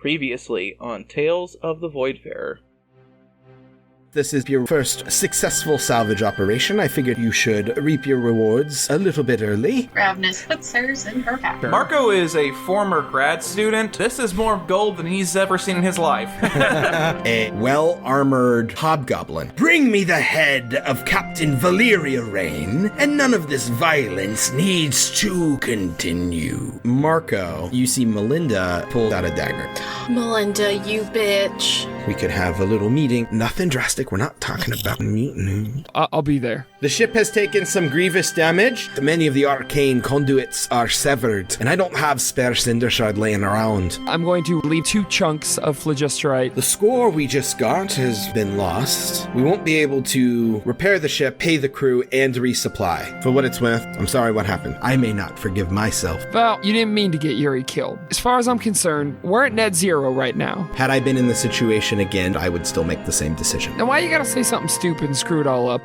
Previously on Tales of the Voidfarer. This is your first successful salvage operation. I figured you should reap your rewards a little bit early. Rav'nys puts hers in her pack. Marco is a former grad student. This is more gold than he's ever seen in his life. A well-armored hobgoblin. Bring me the head of Captain Valeria Rain, and none of this violence needs to continue. Marco, you see Melinda pull out a dagger. Melinda, you bitch. We could have a little meeting. Nothing drastic. We're not talking about mutiny. I'll be there. The ship has taken some grievous damage. Many of the arcane conduits are severed, and I don't have spare cinder shard laying around. I'm going to leave 2 chunks of phlogisterite. The score we just got has been lost. We won't be able to repair the ship, pay the crew, and resupply. For what it's worth, I'm sorry what happened. I may not forgive myself. Val, you didn't mean to get Yuri killed. As far as I'm concerned, we're at net zero right now. Had I been in the situation again, I would still make the same decision. Now why you gotta say something stupid and screw it all up?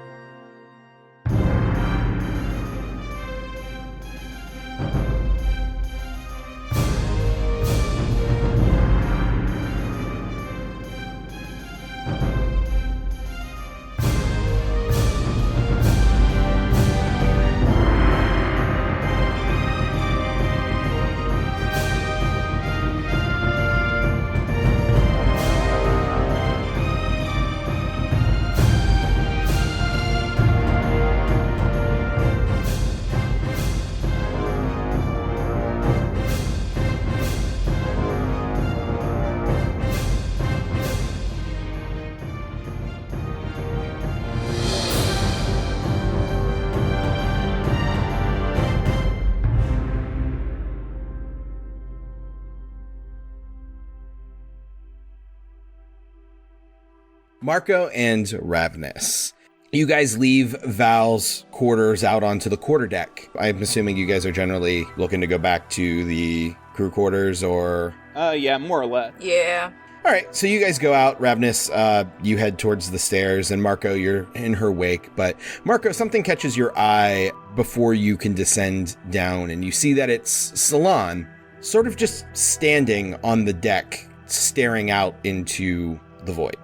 Marco and Rav'nys. You guys leave Val's quarters out onto the quarterdeck. I'm assuming you guys are generally looking to go back to the crew quarters, or... Yeah, more or less. Yeah. All right, so you guys go out. Rav'nys, you head towards the stairs, and Marco, you're in her wake. But Marco, something catches your eye before you can descend down, and you see that it's Salon, sort of just standing on the deck, staring out into the void.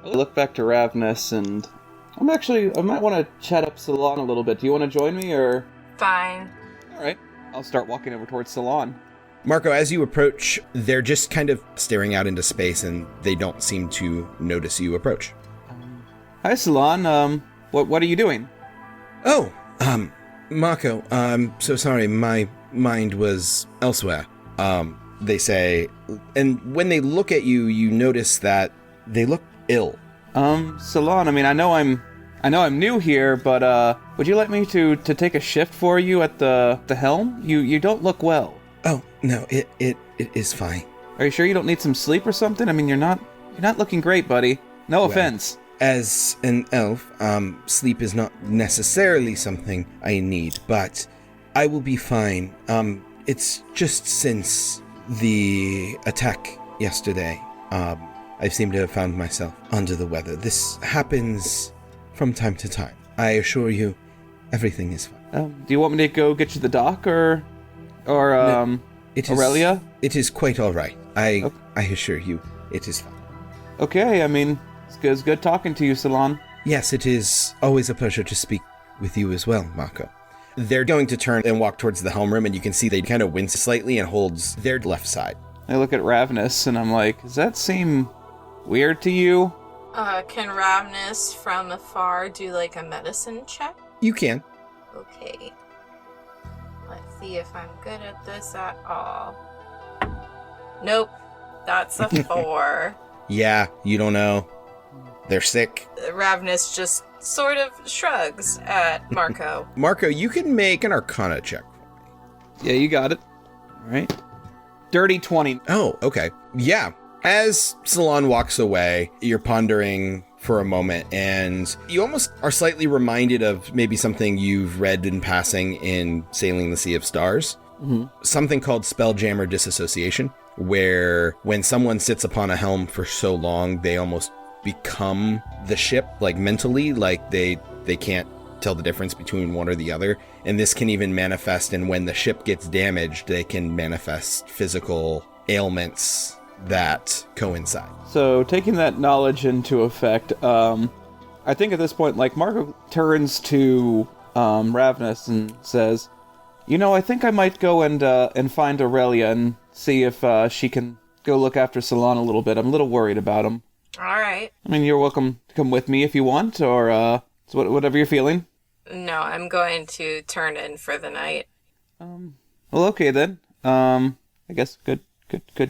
I look back to Rav'nys, and I might want to chat up Salon a little bit. Do you want to join me, or...? Fine. All right, I'll start walking over towards Salon. Marco, as you approach, they're just kind of staring out into space, and they don't seem to notice you approach. Hi, Salon. What are you doing? Oh, Marco, I'm so sorry, my mind was elsewhere, they say. And when they look at you, you notice that they look ill. Salon, I know I'm new here, but, would you like me to take a shift for you at the helm? You don't look well. Oh, no, it is fine. Are you sure you don't need some sleep or something? You're not looking great, buddy. No offense. As an elf, sleep is not necessarily something I need, but I will be fine. It's just since the attack yesterday, I seem to have found myself under the weather. This happens from time to time. I assure you, everything is fine. Do you want me to go get you the doc, or no, Aurelia? It is quite all right. I assure you, it is fine. Okay, it's good talking to you, Salon. Yes, it is always a pleasure to speak with you as well, Marco. They're going to turn and walk towards the helm room, and you can see they kind of wince slightly and holds their left side. I look at Rav'nys, and I'm like, does that seem weird to you? Can Rav'nys from afar do like a medicine check? You can. Okay. Let's see if I'm good at this at all. Nope. That's a 4. Yeah, you don't know. They're sick. Rav'nys just sort of shrugs at Marco. Marco, you can make an Arcana check for me. Yeah, you got it. All right. Dirty 20. Oh, okay. Yeah. As Salon walks away, you're pondering for a moment, and you almost are slightly reminded of maybe something you've read in passing in Sailing the Sea of Stars. Mm-hmm. Something called Spelljammer disassociation, where when someone sits upon a helm for so long, they almost become the ship, like mentally, like they can't tell the difference between one or the other. And this can even manifest, and when the ship gets damaged, they can manifest physical ailments that coincide. So, taking that knowledge into effect, I think at this point, like, Marco turns to Rav'nys and says, "You know, I think I might go and find Aurelia and see if she can go look after Salon a little bit. I'm a little worried about him." All right. I mean, you're welcome to come with me if you want, or whatever you're feeling. No, I'm going to turn in for the night. Well, okay then. I guess good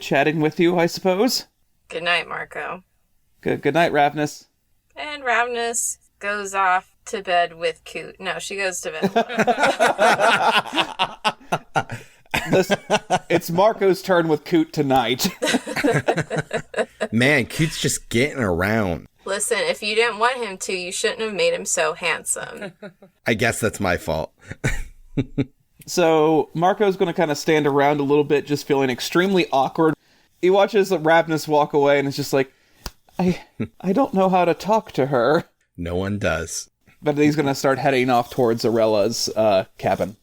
chatting with you, I suppose. Good night, Marco. Good night, Rav'nys. And Rav'nys goes off to bed with Coot. No, she goes to bed. Listen, it's Marco's turn with Coot tonight. Man, Coot's just getting around. Listen, if you didn't want him to, you shouldn't have made him so handsome. I guess that's my fault. So, Marco's going to kind of stand around a little bit, just feeling extremely awkward. He watches Rav'nys walk away, and it's just like, I don't know how to talk to her. No one does. But he's going to start heading off towards Aurella's cabin.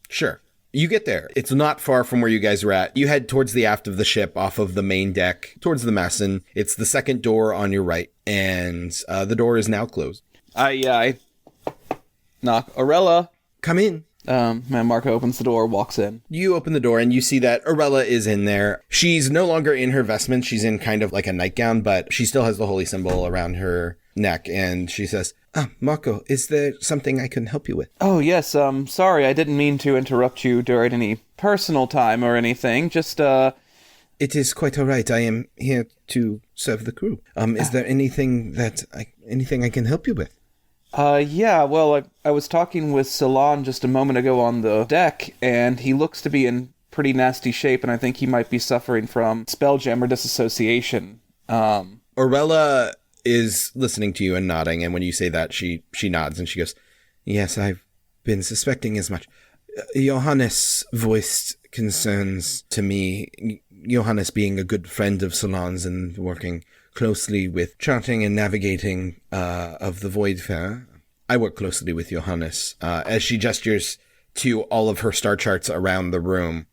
Sure. You get there. It's not far from where you guys are at. You head towards the aft of the ship, off of the main deck, towards the mess, it's the second door on your right, and the door is now closed. I knock. Aurelia. Come in. And Marco opens the door, walks in. You open the door and you see that Aurelia is in there. She's no longer in her vestments. She's in kind of like a nightgown, but she still has the holy symbol around her neck. And she says, Marco, is there something I can help you with? Oh, yes. Sorry, I didn't mean to interrupt you during any personal time or anything. Just, It is quite all right. I am here to serve the crew. Is there anything I can help you with? Yeah, well, I was talking with Salon just a moment ago on the deck, and he looks to be in pretty nasty shape, and I think he might be suffering from Spelljammer disassociation. Aurelia is listening to you and nodding, and when you say that, she nods, and she goes, yes, I've been suspecting as much. Johannes voiced concerns to me, Johannes being a good friend of Salon's and working closely with charting and navigating of the Voidfarer. I work closely with Johannes as she gestures to all of her star charts around the room.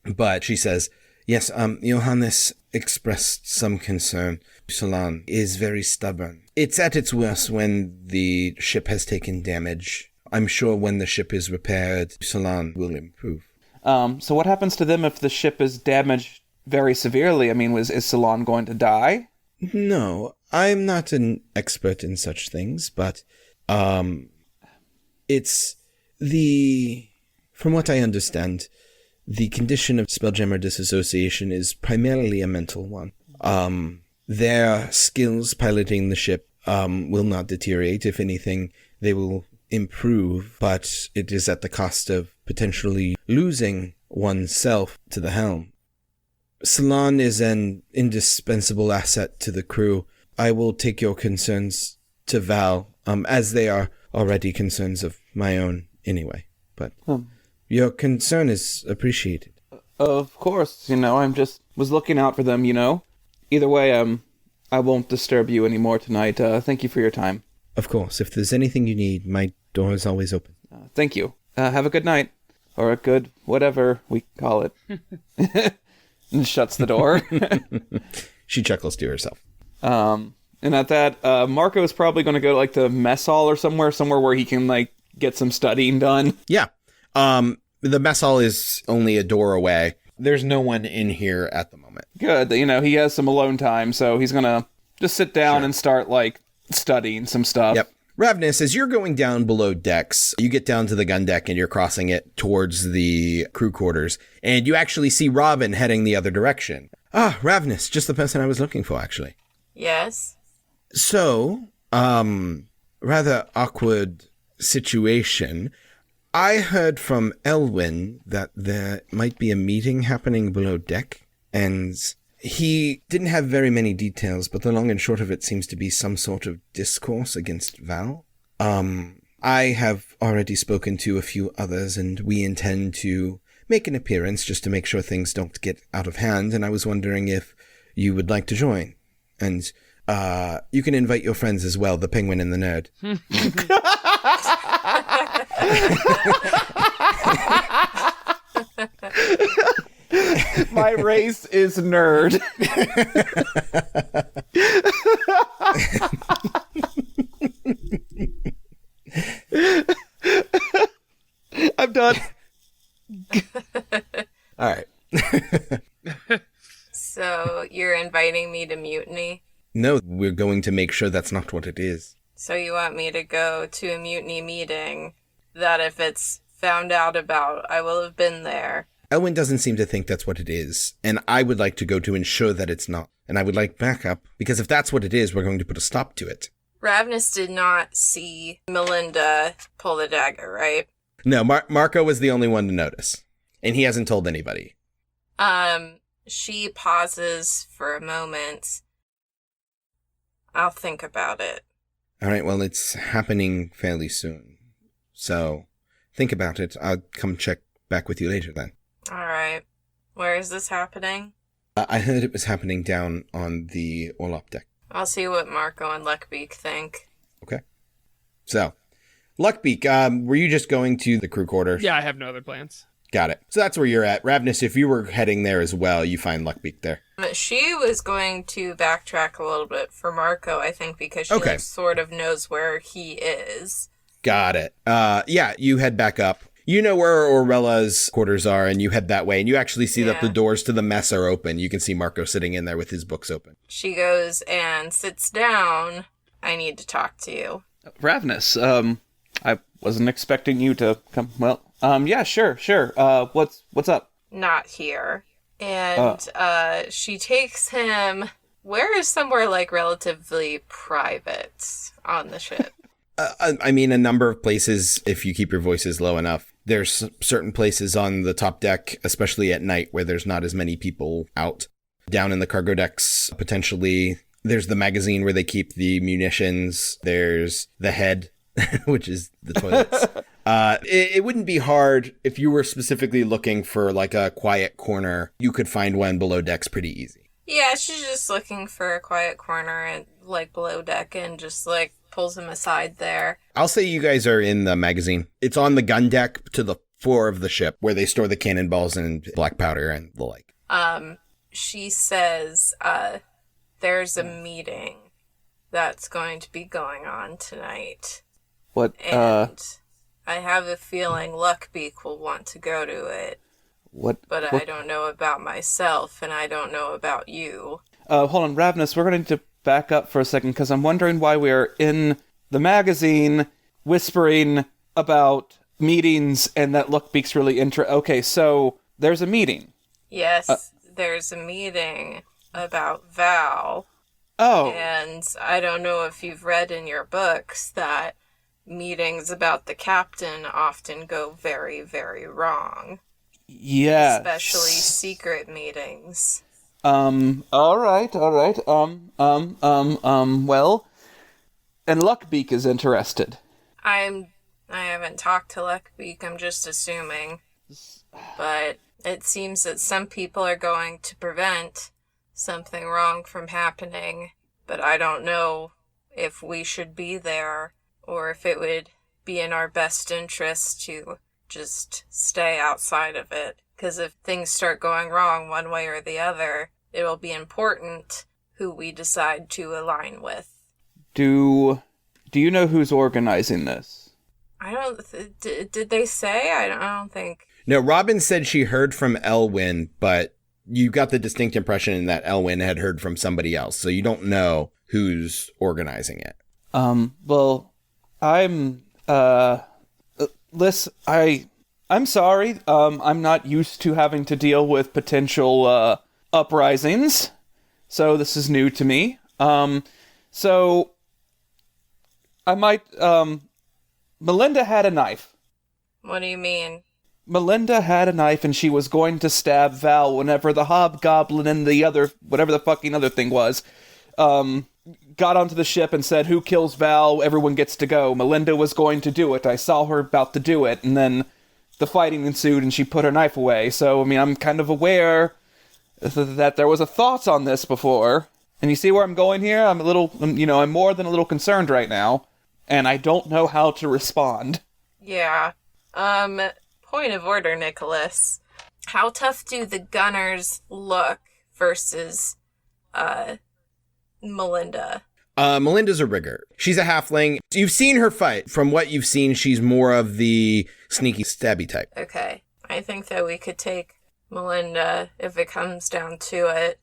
But she says, yes, Johannes expressed some concern. Salon is very stubborn. It's at its worst when the ship has taken damage. I'm sure when the ship is repaired, Salon will improve. So what happens to them if the ship is damaged very severely? I mean, is Salon going to die? No, I'm not an expert in such things, but it's from what I understand, the condition of Spelljammer disassociation is primarily a mental one. Their skills piloting the ship will not deteriorate. If anything, they will improve, but it is at the cost of potentially losing oneself to the helm. Salon is an indispensable asset to the crew. I will take your concerns to Val, as they are already concerns of my own anyway. But your concern is appreciated. Of course, I was looking out for them, Either way, I won't disturb you anymore tonight. Thank you for your time. Of course, if there's anything you need, my door is always open. Thank you. Have a good night. Or a good whatever we call it. And shuts the door. She chuckles to herself. And at that, Marco is probably going to go to the mess hall or somewhere where he can get some studying done. Yeah. The mess hall is only a door away. There's no one in here at the moment. Good. He has some alone time, so he's going to just sit down and start studying some stuff. Yep. Rav'nys, as you're going down below decks, you get down to the gun deck and you're crossing it towards the crew quarters, and you actually see Robin heading the other direction. Ah, Rav'nys, just the person I was looking for, actually. Yes? So, rather awkward situation. I heard from Elwyn that there might be a meeting happening below deck, and he didn't have very many details, but the long and short of it seems to be some sort of discourse against Val. I have already spoken to a few others, and we intend to make an appearance just to make sure things don't get out of hand, and I was wondering if you would like to join. And you can invite your friends as well, the penguin and the nerd. My race is nerd. I'm done. All right. So you're inviting me to mutiny? No, we're going to make sure that's not what it is. So you want me to go to a mutiny meeting that if it's found out about, I will have been there. Elwyn doesn't seem to think that's what it is, and I would like to go to ensure that it's not. And I would like backup, because if that's what it is, we're going to put a stop to it. Rav'nys did not see Melinda pull the dagger, right? No, Marco was the only one to notice, and he hasn't told anybody. She pauses for a moment. I'll think about it. All right, well, it's happening fairly soon. So, think about it. I'll come check back with you later then. All right. Where is this happening? I heard it was happening down on the Orlop deck. I'll see what Marco and Luckbeak think. Okay. So, Luckbeak, were you just going to the crew quarters? Yeah, I have no other plans. Got it. So that's where you're at. Rav'nys, if you were heading there as well, you find Luckbeak there. She was going to backtrack a little bit for Marco, I think, because she Okay. sort of knows where he is. Got it. Yeah, you head back up. You know where Aurella's quarters are, and you head that way, and you actually see that the doors to the mess are open. You can see Marco sitting in there with his books open. She goes and sits down. I need to talk to you. Rav'nys, I wasn't expecting you to come. Well, yeah, sure. What's up? Not here. And she takes him. Where is somewhere like relatively private on the ship? I mean, a number of places, if you keep your voices low enough. There's certain places on the top deck, especially at night, where there's not as many people out. Down in the cargo decks, potentially. There's the magazine where they keep the munitions. There's the head, which is the toilets. It wouldn't be hard if you were specifically looking for like a quiet corner. You could find one below decks pretty easy. Yeah, she's just looking for a quiet corner and like below deck and just like pulls him aside there. I'll say you guys are in the magazine. It's on the gun deck to the floor of the ship where they store the cannonballs and black powder and the like. She says, there's a meeting that's going to be going on tonight. What? And I have a feeling Luckbeak will want to go to it. What? But I don't know about myself, and I don't know about you. Hold on, Rav'nys, we're going to back up for a second, because I'm wondering why we're in the magazine whispering about meetings and that Luckbeak's really Okay, so there's a meeting. Yes, there's a meeting about Val. Oh. And I don't know if you've read in your books that meetings about the captain often go very, very wrong. Yes. Especially secret meetings. All right. Well, and Luckbeak is interested. I haven't talked to Luckbeak, I'm just assuming. But it seems that some people are going to prevent something wrong from happening, but I don't know if we should be there or if it would be in our best interest to just stay outside of it. Because if things start going wrong one way or the other, it'll be important who we decide to align with. Do you know who's organizing this? I don't... did they say? I don't think... No, Robin said she heard from Elwyn, but you got the distinct impression that Elwyn had heard from somebody else, so you don't know who's organizing it. Well, I'm sorry. I'm not used to having to deal with potential uprisings, so this is new to me. So I might Melinda had a knife. What do you mean? Melinda had a knife and she was going to stab Val whenever the hobgoblin and the other, whatever the fucking other thing was, got onto the ship and said, "Who kills Val? Everyone gets to go." Melinda was going to do it. I saw her about to do it, and then the fighting ensued and she put her knife away. So, I mean, I'm kind of aware that there was a thought on this before. And you see where I'm going here? I'm more than a little concerned right now. And I don't know how to respond. Yeah. Point of order, Nicholas. How tough do the gunners look versus Melinda? Melinda's a rigger. She's a halfling. You've seen her fight. From what you've seen, she's more of the sneaky, stabby type. Okay. I think that we could take Melinda if it comes down to it.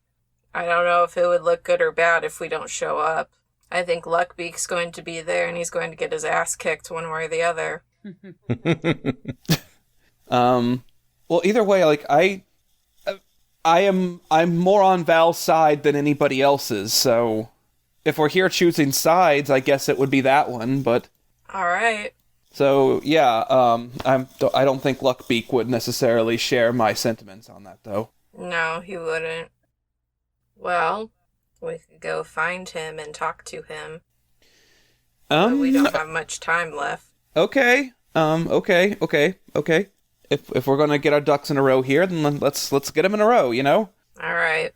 I don't know if it would look good or bad if we don't show up. I think Luckbeak's going to be there and he's going to get his ass kicked one way or the other. Well, either way, like I'm more on Val's side than anybody else's, so if we're here choosing sides, I guess it would be that one, but... Alright. So, yeah, I don't think Luckbeak would necessarily share my sentiments on that, though. No, he wouldn't. Well, we could go find him and talk to him. But we don't have much time left. Okay. Okay. If we're gonna get our ducks in a row here, then let's get them in a row, you know? Alright.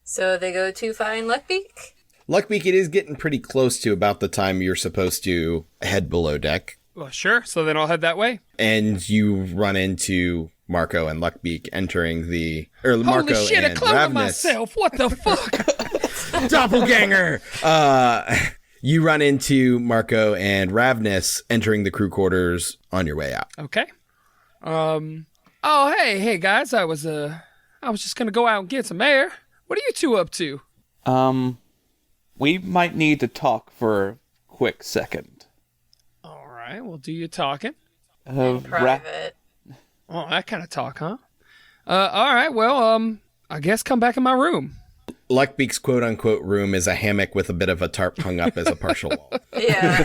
So they go to find Luckbeak? Luckbeak, it is getting pretty close to about the time you're supposed to head below deck. Well, sure. So then I'll head that way. And you run into Marco and Luckbeak entering the... Marco Holy shit, and I cloned Rav'nys. myself. What the fuck? Doppelganger! You run into Marco and Rav'nys entering the crew quarters on your way out. Okay. Oh, hey guys. I was just gonna go out and get some air. What are you two up to? We might need to talk for a quick second. All right. Well, do your talking. Private. Oh, that kind of talk, huh? All right. Well, I guess come back in my room. Luckbeak's quote-unquote room is a hammock with a bit of a tarp hung up as a partial wall. Yeah.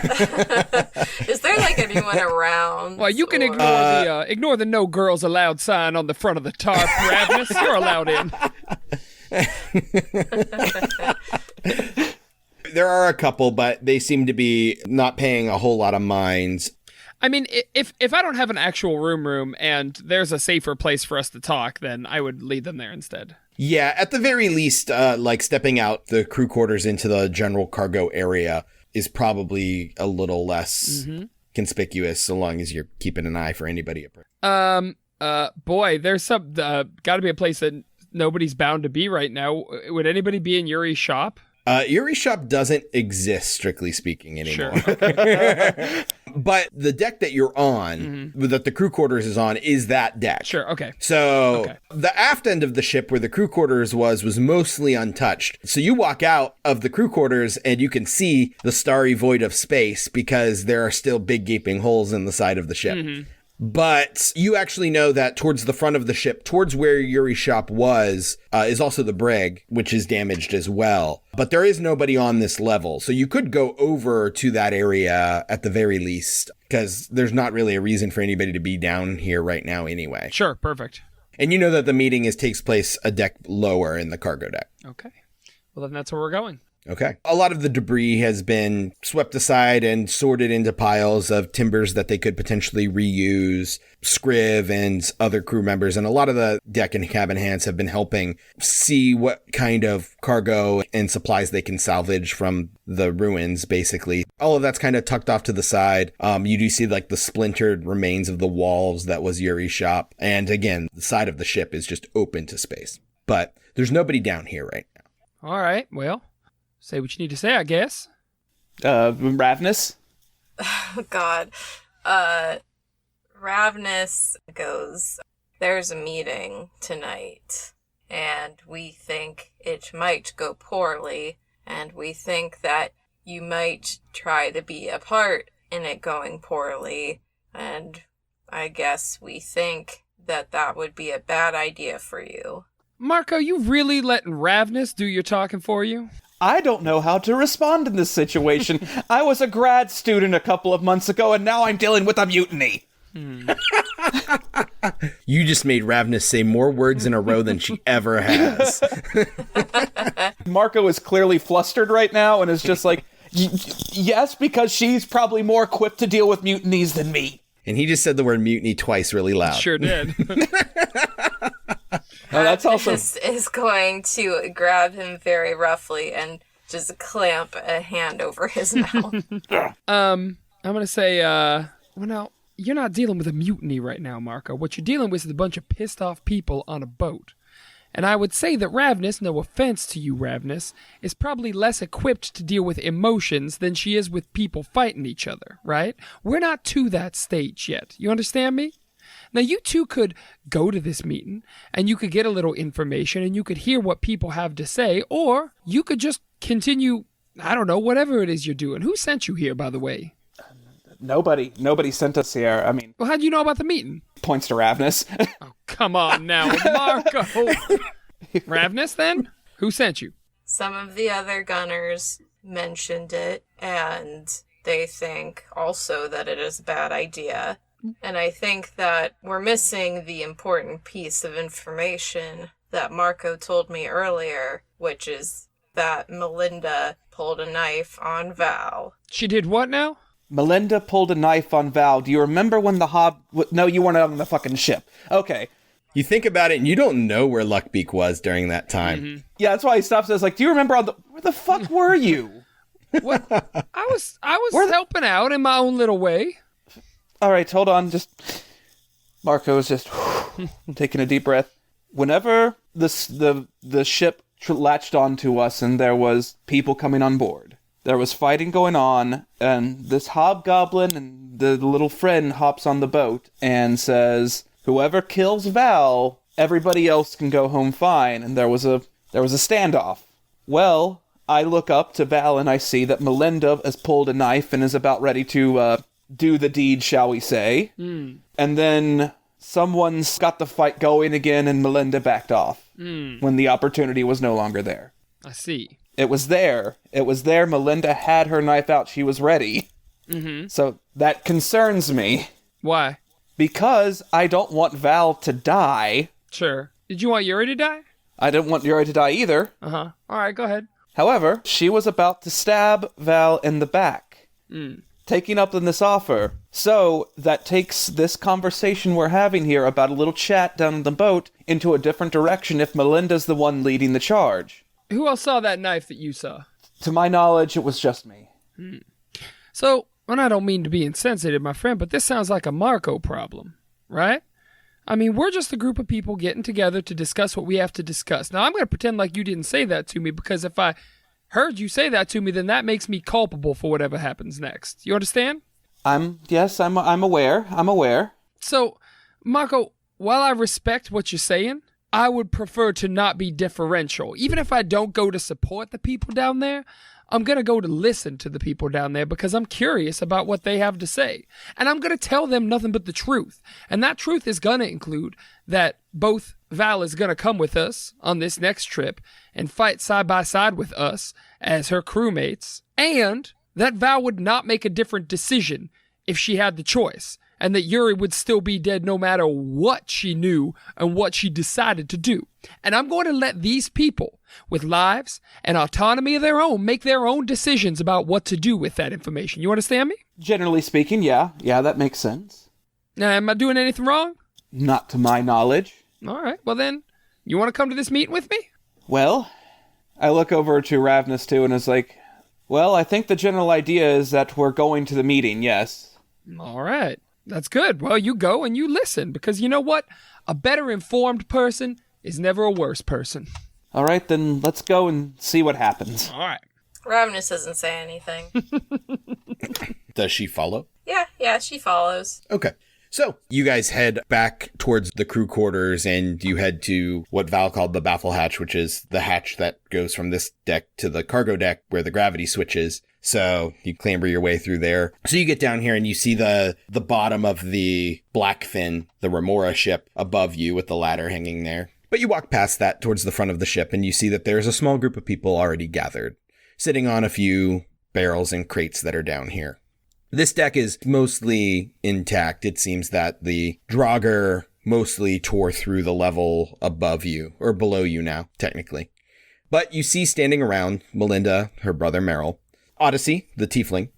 Is there, like, anyone around? Well, you can ignore the no girls allowed sign on the front of the tarp, Rav'nys. You're allowed in. There are a couple, but they seem to be not paying a whole lot of mind. I mean, if I don't have an actual room and there's a safer place for us to talk, then I would lead them there instead. Yeah, at the very least, like stepping out the crew quarters into the general cargo area is probably a little less conspicuous, so long as you're keeping an eye for anybody. Boy, there's some got to be a place that nobody's bound to be right now. Would anybody be in Yuri's shop? Yuri's shop doesn't exist, strictly speaking, anymore. Sure. Okay. But the deck that you're on, that the crew quarters is on, is that deck. Sure, okay. So the aft end of the ship where the crew quarters was mostly untouched. So you walk out of the crew quarters and you can see the starry void of space because there are still big gaping holes in the side of the ship. But you actually know that towards the front of the ship, towards where Yuri's shop was, is also the brig, which is damaged as well. But there is nobody on this level. So you could go over to that area at the very least, because there's not really a reason for anybody to be down here right now anyway. Sure, perfect. And you know that the meeting takes place a deck lower in the cargo deck. Okay. Well, then that's where we're going. Okay. A lot of the debris has been swept aside and sorted into piles of timbers that they could potentially reuse. Scriv and other crew members and a lot of the deck and cabin hands have been helping see what kind of cargo and supplies they can salvage from the ruins, basically. All of that's kind of tucked off to the side. You do see like the splintered remains of the walls that was Yuri's shop. And again, the side of the ship is just open to space. But there's nobody down here right now. All right. Well, say what you need to say, I guess. Rav'nys? Oh, God. Rav'nys goes, there's a meeting tonight, and we think it might go poorly, and we think that you might try to be a part in it going poorly, and I guess we think that that would be a bad idea for you. Marco, you really letting Rav'nys do your talking for you? I don't know how to respond in this situation. I was a grad student a couple of months ago, and now I'm dealing with a mutiny. You just made Rav'nys say more words in a row than she ever has. Marco is clearly flustered right now and is just like, yes, because she's probably more equipped to deal with mutinies than me. And he just said the word mutiny twice really loud. Sure did. Oh, that's also is going to grab him very roughly and just clamp a hand over his mouth. I'm gonna say, well, now, you're not dealing with a mutiny right now, Marco. What you're dealing with is a bunch of pissed off people on a boat. And I would say that Rav'nys, no offense to you, Rav'nys, is probably less equipped to deal with emotions than she is with people fighting each other, right? We're not to that stage yet. You understand me? Now, you two could go to this meeting, and you could get a little information, and you could hear what people have to say, or you could just continue, I don't know, whatever it is you're doing. Who sent you here, by the way? Nobody sent us here. I mean, Well, how'd you know about the meeting? points to Rav'nys. Oh, come on now, Marco. Rav'nys, then? Who sent you? Some of the other gunners mentioned it, and they think also that it is a bad idea. And I think that we're missing the important piece of information that Marco told me earlier, which is that Melinda pulled a knife on Val. She did what now? Melinda pulled a knife on Val. Do you remember when the No, you weren't on the fucking ship. Okay. You think about it, and you don't know where Luckbeak was during that time. Mm-hmm. Yeah, that's why he stops and is like, do you remember where the fuck were you? What? I was helping out in my own little way. All right, hold on. Marco is just taking a deep breath. Whenever the ship latched onto us and there was people coming on board, there was fighting going on, and this hobgoblin and the little friend hops on the boat and says, whoever kills Val, everybody else can go home fine. And there was a standoff. Well, I look up to Val and I see that Melinda has pulled a knife and is about ready to do the deed, shall we say. And then someone's got the fight going again, and Melinda backed off when the opportunity was no longer there. I see. It was there. Melinda had her knife out. She was ready. Mm-hmm. So that concerns me. Why? Because I don't want Val to die. Sure. Did you want Yuri to die? I didn't want Yuri to die either. Uh-huh. All right, go ahead. However, she was about to stab Val in the back, taking up on this offer. So that takes this conversation we're having here about a little chat down on the boat into a different direction if Melinda's the one leading the charge. Who else saw that knife that you saw? To my knowledge, it was just me. So, and I don't mean to be insensitive, my friend, but this sounds like a Marco problem, right? I mean, we're just a group of people getting together to discuss what we have to discuss. Now, I'm going to pretend like you didn't say that to me, because if I heard you say that to me, then that makes me culpable for whatever happens next. You understand? I'm aware. I'm aware. So, Marco, while I respect what you're saying, I would prefer to not be differential. Even if I don't go to support the people down there, I'm going to go to listen to the people down there because I'm curious about what they have to say. And I'm going to tell them nothing but the truth. And that truth is going to include that both Val is going to come with us on this next trip and fight side by side with us as her crewmates, and that Val would not make a different decision if she had the choice, and that Yuri would still be dead no matter what she knew and what she decided to do. And I'm going to let these people, with lives and autonomy of their own, make their own decisions about what to do with that information. You understand me? Generally speaking, yeah. Yeah, that makes sense. Now, am I doing anything wrong? Not to my knowledge. All right, well then, you want to come to this meeting with me? Well, I look over to Rav'nys too and is like, well, I think the general idea is that we're going to the meeting, yes. All right. That's good. Well, you go and you listen, because you know what? A better informed person is never a worse person. All right, then let's go and see what happens. All right. Rav'nys doesn't say anything. Does she follow? Yeah, she follows. Okay. So you guys head back towards the crew quarters, and you head to what Val called the baffle hatch, which is the hatch that goes from this deck to the cargo deck where the gravity switches. So you clamber your way through there. So you get down here and you see the bottom of the Blackfin, the Remora ship, above you with the ladder hanging there. But you walk past that towards the front of the ship, and you see that there's a small group of people already gathered, sitting on a few barrels and crates that are down here. This deck is mostly intact. It seems that the Draugr mostly tore through the level above you, or below you now, technically. But you see standing around Melinda, her brother Merrill, Odyssey, the tiefling.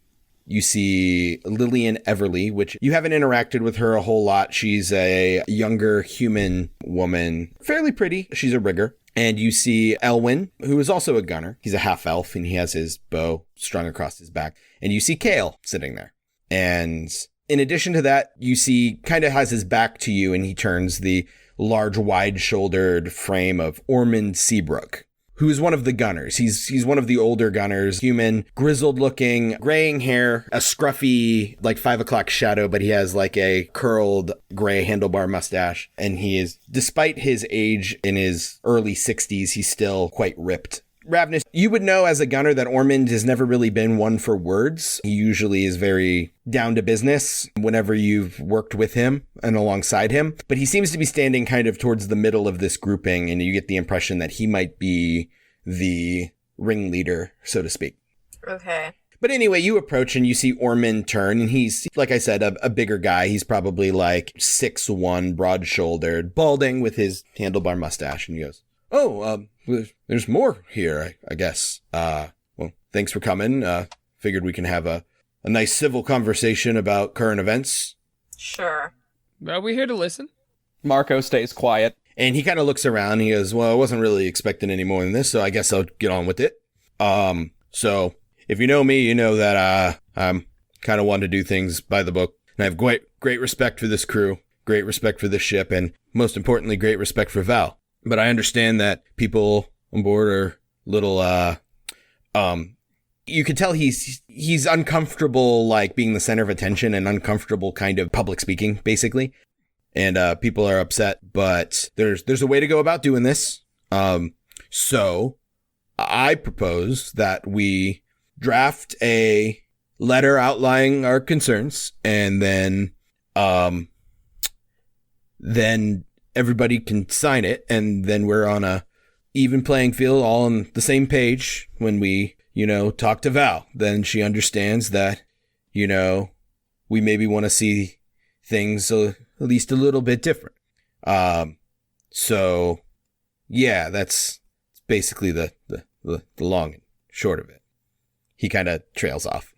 You see Lillian Everly, which you haven't interacted with her a whole lot. She's a younger human woman, fairly pretty. She's a rigger. And you see Elwyn, who is also a gunner. He's a half-elf, and he has his bow strung across his back. And you see Kale sitting there. And In addition to that, you see kind of has his back to you, and he turns the large, wide-shouldered frame of Ormond Seabrook, who is one of the gunners. He's one of the older gunners, human, grizzled-looking, graying hair, a scruffy, like 5 o'clock shadow, but he has like a curled gray handlebar mustache. And he is, despite his age in his early 60s, he's still quite ripped. Rav'nys, you would know as a gunner that Ormond has never really been one for words. He usually is very down to business whenever you've worked with him and alongside him. But he seems to be standing kind of towards the middle of this grouping, and you get the impression that he might be the ringleader, so to speak. Okay. But anyway, you approach and you see Ormond turn, and he's, like I said, a bigger guy. He's probably like 6'1", broad-shouldered, balding with his handlebar mustache, and he goes, "Oh, there's more here, I guess. Well, thanks for coming. Figured we can have a nice civil conversation about current events." Sure. Well, we're here to listen. Marco stays quiet. And he kind of looks around and he goes, "Well, I wasn't really expecting any more than this, so I guess I'll get on with it. So if you know me, you know that I'm kind of one to do things by the book. And I have great respect for this crew, great respect for this ship, and most importantly, great respect for Val. But I understand that people on board are a little, you can tell he's uncomfortable, like being the center of attention, and uncomfortable kind of public speaking, basically. And people are upset, but there's a way to go about doing this. So I propose that we draft a letter outlining our concerns, and then everybody can sign it, and then we're on a even playing field, all on the same page when we, talk to Val. Then she understands that, we maybe want to see things at least a little bit different. So yeah, that's basically the long and short of it. He kind of trails off.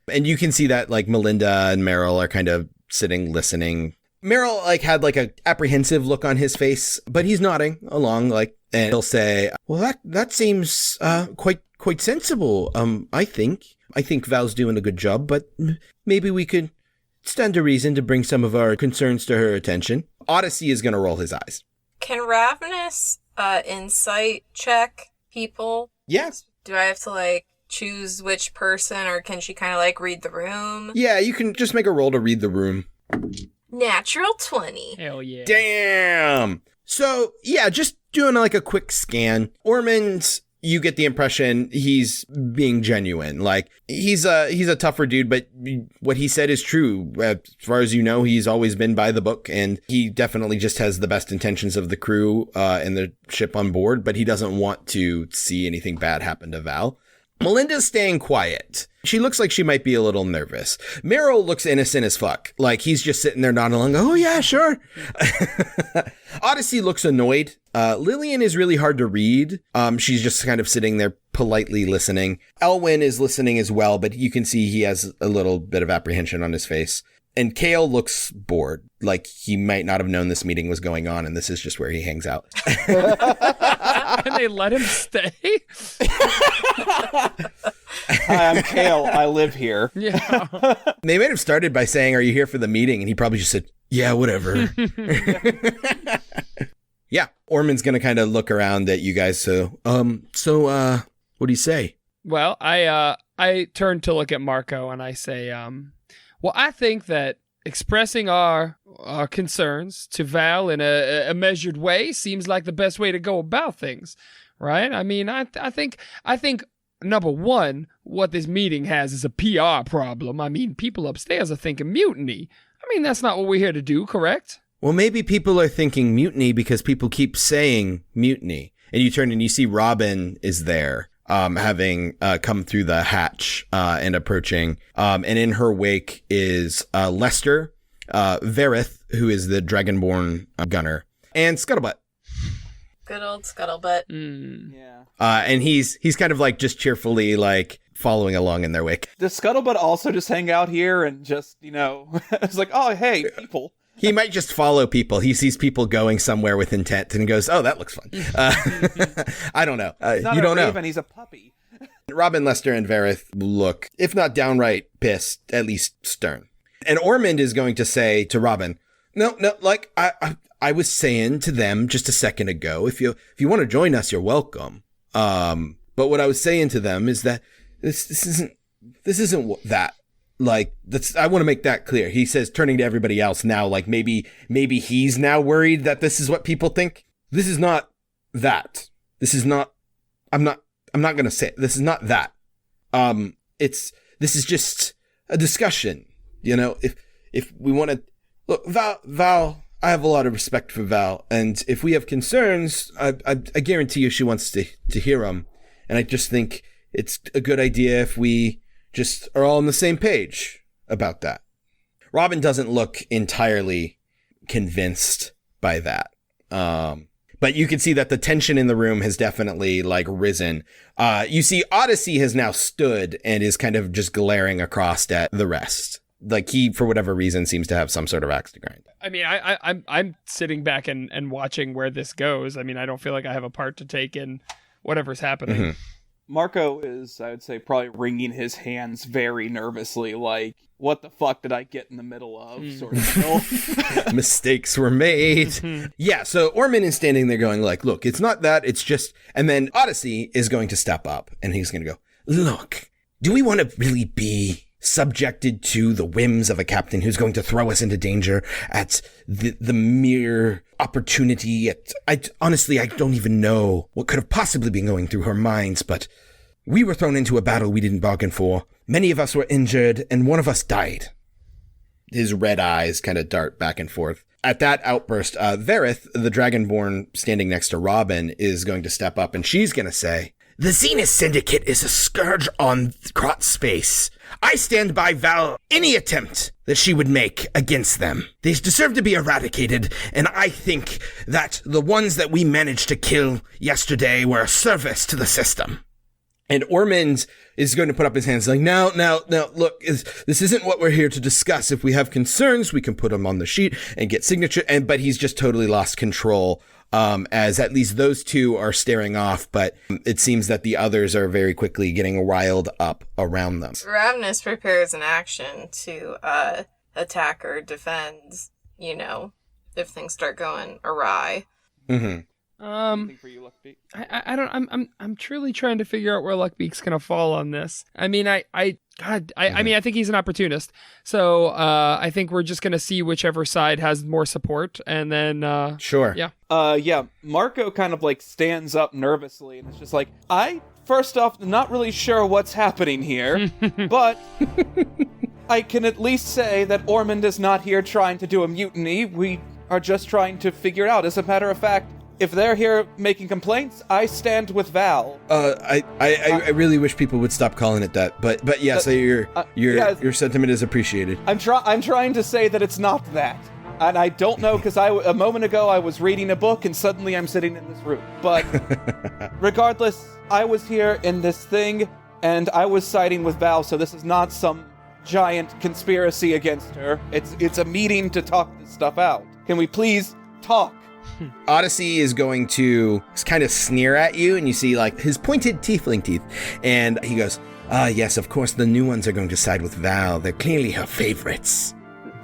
And you can see that like Melinda and Meryl are kind of sitting, listening. Meryl had a apprehensive look on his face, but he's nodding along, and he'll say, "Well, that seems quite sensible. I think Val's doing a good job, but maybe we could stand to reason to bring some of our concerns to her attention." Odyssey is going to roll his eyes. Can Rav'nys insight check people? Yes. Do I have to choose which person, or can she kind of read the room? Yeah, you can just make a roll to read the room. Natural 20. Hell yeah. Damn. So yeah, just doing a quick scan. Ormond, you get the impression he's being genuine. He's a tougher dude, but what he said is true. As far as you know, he's always been by the book, and he definitely just has the best intentions of the crew and the ship on board, but he doesn't want to see anything bad happen to Val. Melinda's staying quiet. She looks like she might be a little nervous. Meryl looks innocent as fuck. He's just sitting there nodding along. "Oh yeah, sure." Odyssey looks annoyed. Lillian is really hard to read. She's just kind of sitting there politely listening. Elwyn is listening as well, but you can see he has a little bit of apprehension on his face. And Kale looks bored, like he might not have known this meeting was going on, and this is just where he hangs out. And they let him stay? "Hi, I'm Kale. I live here." Yeah. They might have started by saying, "Are you here for the meeting?" And he probably just said, "Yeah, whatever." Yeah, Ormond's going to kind of look around at you guys. So what do you say? Well, I turn to look at Marco and I say, well, I think that expressing our concerns to Val in a measured way seems like the best way to go about things, right? I mean, I think number one, what this meeting has is a PR problem. I mean, people upstairs are thinking mutiny. I mean, that's not what we're here to do, correct? Well, maybe people are thinking mutiny because people keep saying mutiny. And you turn and you see Robin is there, having come through the hatch and approaching. And in her wake is Lester, Verith, who is the Dragonborn gunner, and Scuttlebutt. Good old Scuttlebutt. Yeah. And he's kind of just cheerfully following along in their wake. Does Scuttlebutt also just hang out here and just, it's like, "Oh, hey, people." He might just follow people. He sees people going somewhere with intent and goes, "Oh, that looks fun." I don't know. He's not you a don't know. raven, he's a puppy. Robin, Lester, and Vareth look, if not downright pissed, at least stern. And Ormond is going to say to Robin, no, like I was saying to them just a second ago, if you want to join us, you're welcome. But what I was saying to them is that this isn't that. Like, I want to make that clear. He says, turning to everybody else now, like maybe he's now worried that this is what people think. This is not that. This is not, I'm not going to say it. This is not that. This is just a discussion. You know, if we want to look, Val, I have a lot of respect for Val. And if we have concerns, I guarantee you she wants to hear them. And I just think it's a good idea if we just are all on the same page about that. Robin doesn't look entirely convinced by that. But you can see that the tension in the room has definitely like risen. You see Odyssey has now stood and is kind of just glaring across at the rest. Like he, for whatever reason, seems to have some sort of axe to grind. I mean, I'm sitting back and watching where this goes. I mean, I don't feel like I have a part to take in whatever's happening. Mm-hmm. Marco is, I would say, probably wringing his hands very nervously, like, what the fuck did I get in the middle of, sort of deal. Mistakes were made. Yeah, so Ormond is standing there going like, look, it's not that, it's just... And then Odyssey is going to step up, and he's going to go, look, do we want to really be subjected to the whims of a captain who's going to throw us into danger at the mere opportunity? Honestly, I don't even know what could have possibly been going through her minds, but we were thrown into a battle we didn't bargain for. Many of us were injured, and one of us died. His red eyes kind of dart back and forth. At that outburst, Vareth, the Dragonborn standing next to Robin, is going to step up, and she's going to say, the Zenith Syndicate is a scourge on Kraatspace. I stand by Val any attempt that she would make against them. They deserve to be eradicated, and I think that the ones that we managed to kill yesterday were a service to the system. And Ormond is going to put up his hands like, no, look, this isn't what we're here to discuss. If we have concerns, we can put them on the sheet and get signature. But he's just totally lost control. As at least those two are staring off, but it seems that the others are very quickly getting riled up around them. Rav'nys prepares an action to attack or defend, you know, if things start going awry. Mm-hmm. For you, Luckbeak. I don't. I'm truly trying to figure out where Luckbeak's gonna fall on this. I mean, I mean, I think he's an opportunist. So I think we're just gonna see whichever side has more support, and then sure. Yeah. Yeah. Marco kind of like stands up nervously, and it's just like, first off, not really sure what's happening here, but I can at least say that Ormond is not here trying to do a mutiny. We are just trying to figure it out. As a matter of fact, if they're here making complaints, I stand with Val. I really wish people would stop calling it that, but yes, your sentiment is appreciated. I'm trying to say that it's not that, and I don't know because a moment ago I was reading a book and suddenly I'm sitting in this room. But regardless, I was here in this thing and I was siding with Val, so this is not some giant conspiracy against her. It's a meeting to talk this stuff out. Can we please talk? Odyssey is going to kind of sneer at you, and you see like his pointed tiefling teeth, and he goes, yes, of course the new ones are going to side with Val. They're clearly her favorites.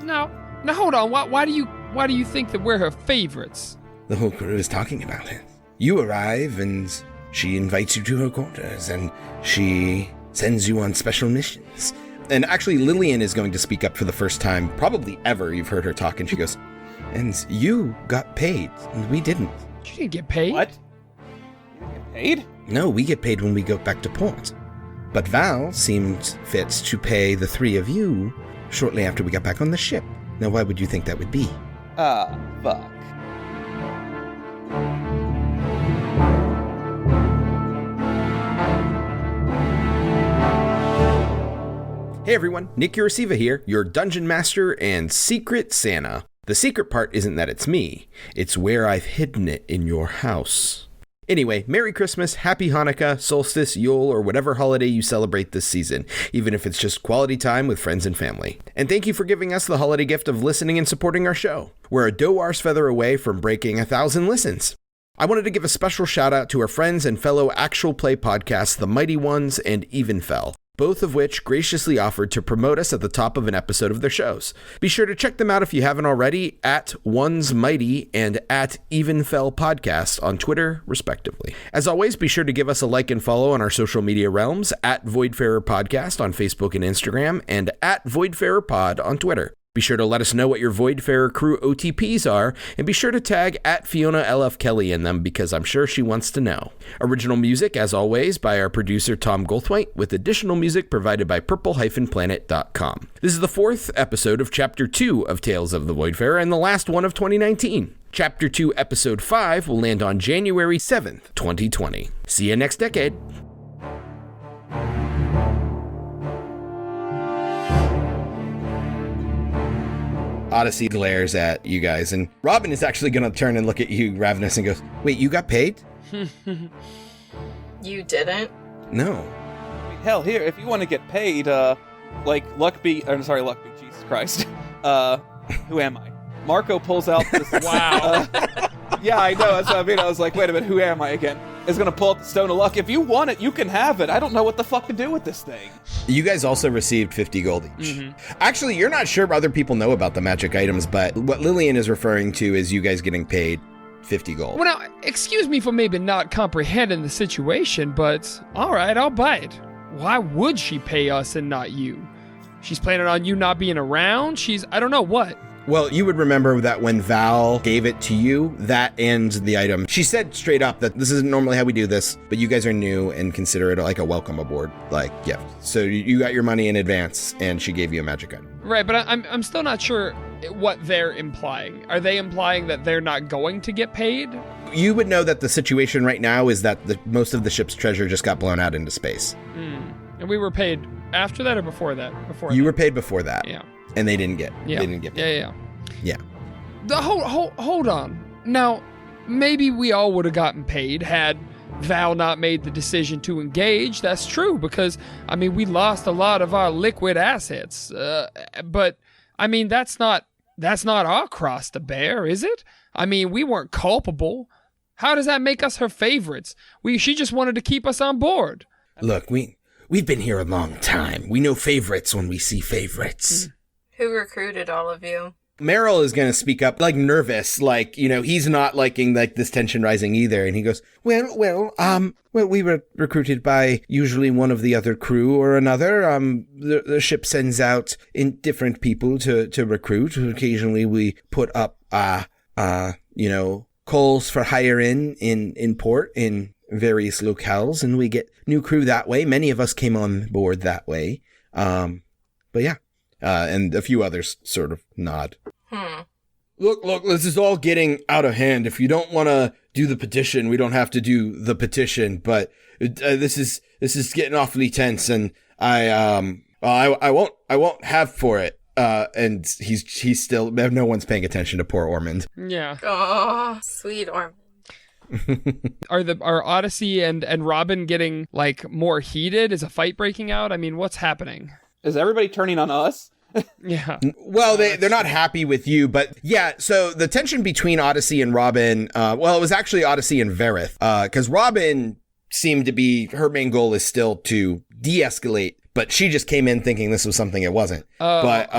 Now hold on. Why do you think that we're her favorites? The whole crew is talking about it. You arrive, and she invites you to her quarters, and she sends you on special missions. And actually, Lillian is going to speak up for the first time, probably ever. You've heard her talk, and she goes, and you got paid, and we didn't. You didn't get paid? What? You get paid? No, we get paid when we go back to port. But Val seemed fit to pay the three of you shortly after we got back on the ship. Now, why would you think that would be? Fuck. Hey everyone, Nick your receiver here, your Dungeon Master and Secret Santa. The secret part isn't that it's me, it's where I've hidden it in your house. Anyway, Merry Christmas, Happy Hanukkah, Solstice, Yule, or whatever holiday you celebrate this season, even if it's just quality time with friends and family. And thank you for giving us the holiday gift of listening and supporting our show. We're a doe-arse feather away from breaking 1,000 listens. I wanted to give a special shout out to our friends and fellow actual play podcasts, The Mighty Ones and Evenfell, both of which graciously offered to promote us at the top of an episode of their shows. Be sure to check them out if you haven't already at Ones Mighty and at Evenfell Podcast on Twitter, respectively. As always, be sure to give us a like and follow on our social media realms at Voidfarer Podcast on Facebook and Instagram and at Voidfarer Pod on Twitter. Be sure to let us know what your Voidfarer crew OTPs are, and be sure to tag at Fiona LF Kelly in them because I'm sure she wants to know. Original music, as always, by our producer Tom Goldthwait, with additional music provided by purple-planet.com. This is the 4th episode of Chapter 2 of Tales of the Voidfarer and the last one of 2019. Chapter 2, Episode 5 will land on January 7th, 2020. See you next decade. Odyssey glares at you guys, and Robin is actually going to turn and look at you, Rav'nys, and goes, "Wait, you got paid?" You didn't? No. Hell, here, if you want to get paid, like Luckbeak, Jesus Christ. Who am I? Marco pulls out this. Wow. Yeah, I know. That's what I mean. I was like, wait a minute, who am I again? Is gonna pull up the Stone of Luck. If you want it, you can have it. I don't know what the fuck to do with this thing. You guys also received 50 gold each. Actually, you're not sure other people know about the magic items, but what Lillian is referring to is you guys getting paid 50 gold. Well, now, excuse me for maybe not comprehending the situation, but all right, I'll buy it. Why would she pay us and not you? She's planning on you not being around? I don't know what. Well, you would remember that when Val gave it to you, that and the item, she said straight up that this isn't normally how we do this, but you guys are new and consider it like a welcome aboard, like gift. So you got your money in advance, and she gave you a magic item. Right, but I'm still not sure what they're implying. Are they implying that they're not going to get paid? You would know that the situation right now is that most of the ship's treasure just got blown out into space. And we were paid after that or before that? You were paid before that. Yeah. And they didn't get. Yeah. They didn't get paid. Yeah. Hold on. Now, maybe we all would have gotten paid had Val not made the decision to engage. That's true because we lost a lot of our liquid assets. But that's not our cross to bear, is it? We weren't culpable. How does that make us her favorites? She just wanted to keep us on board. Look, we've been here a long time. We know favorites when we see favorites. Who recruited all of you? Meryl is going to speak up, nervous, he's not liking, this tension rising either. And he goes, well, we were recruited by usually one of the other crew or another. The ship sends out in different people to recruit. Occasionally we put up, coals for hire in port in various locales, and we get new crew that way. Many of us came on board that way. But yeah. And a few others sort of nod. Look, this is all getting out of hand. If you don't want to do the petition, we don't have to do the petition, but this is getting awfully tense, and I won't have for it. And he's still, no one's paying attention to poor Ormond. Yeah. Oh, sweet Ormond. Are Odyssey and Robin getting more heated? Is a fight breaking out? What's happening? Is everybody turning on us? Yeah. Well, they're not happy with you, but yeah, so the tension between Odyssey and Robin, it was actually Odyssey and Verith, because Robin seemed to be, her main goal is still to de-escalate, but she just came in thinking this was something it wasn't. But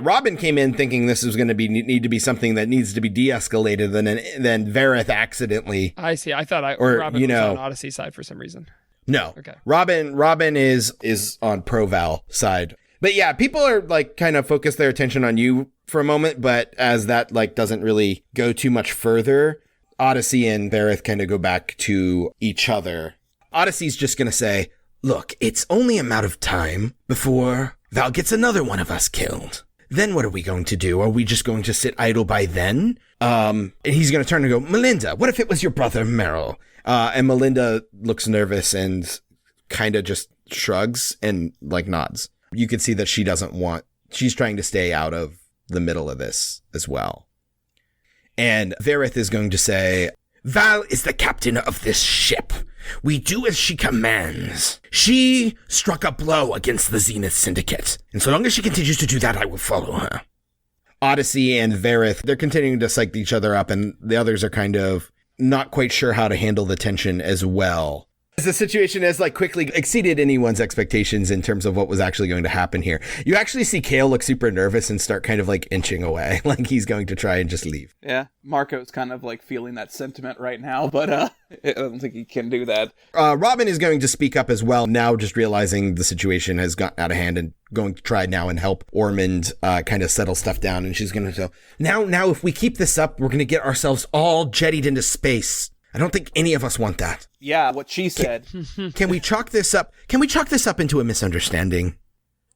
Robin came in thinking this was going to need to be something that needs to be de-escalated, and then Verith accidentally. I see. I thought Robin was on Odyssey's side for some reason. No. Okay. Robin is on pro Val side. But yeah, people are kind of focus their attention on you for a moment, but as that doesn't really go too much further, Odyssey and Verith kind of go back to each other. Odyssey's just going to say, look, it's only a matter of time before Val gets another one of us killed. Then what are we going to do? Are we just going to sit idle by then? And he's going to turn and go, Melinda, what if it was your brother Meryl? And Melinda looks nervous and kind of just shrugs and nods. You can see that she's trying to stay out of the middle of this as well. And Verith is going to say, Val is the captain of this ship. We do as she commands. She struck a blow against the Zenith Syndicate, and so long as she continues to do that, I will follow her. Odyssey and Verith, they're continuing to psych each other up, and the others are kind of not quite sure how to handle the tension as well. As the situation has like quickly exceeded anyone's expectations in terms of what was actually going to happen here. You actually see Kale look super nervous and start kind of like inching away, like he's going to try and just leave. Yeah, Marco's kind of like feeling that sentiment right now, but I don't think he can do that. Robin is going to speak up as well, now just realizing the situation has gotten out of hand and going to try now and help Ormond kind of settle stuff down. And she's going to go, now, if we keep this up, we're going to get ourselves all jettied into space. I don't think any of us want that. Yeah, what she said. Can we chalk this up? Can we chalk this up into a misunderstanding?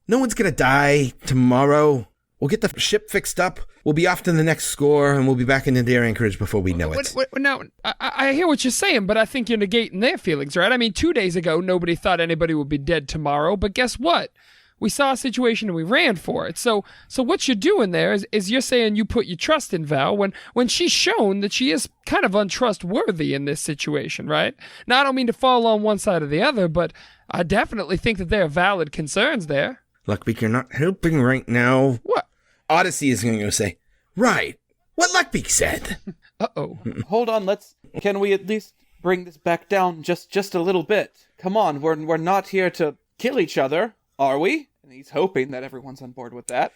No one's going to die tomorrow. We'll get the ship fixed up. We'll be off to the next score, and we'll be back in their anchorage before we know it. Now, I hear what you're saying, but I think you're negating their feelings, right? I mean, 2 days ago, nobody thought anybody would be dead tomorrow, but guess what? We saw a situation and we ran for it. So what you're doing there is you're saying you put your trust in Val when she's shown that she is kind of untrustworthy in this situation, right? Now, I don't mean to fall on one side or the other, but I definitely think that there are valid concerns there. Luckbeak, you're not helping right now. What? Odyssey is going to say, right, what Luckbeak said. Uh-oh. Hold on, can we at least bring this back down just a little bit? Come on, we're not here to kill each other, are we? And he's hoping that everyone's on board with that.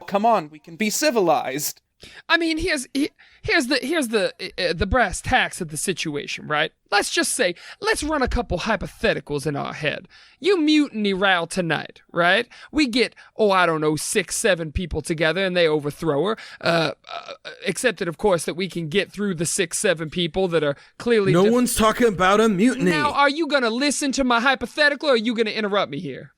Come on, we can be civilized. I mean, here's the brass tacks of the situation, right? Let's just say, let's run a couple hypotheticals in our head. You mutiny Ral tonight, right? We get, 6, 7 people together and they overthrow her. Except that, of course, that we can get through the 6, 7 people that are clearly... No one's talking about a mutiny. Now, are you going to listen to my hypothetical or are you going to interrupt me here?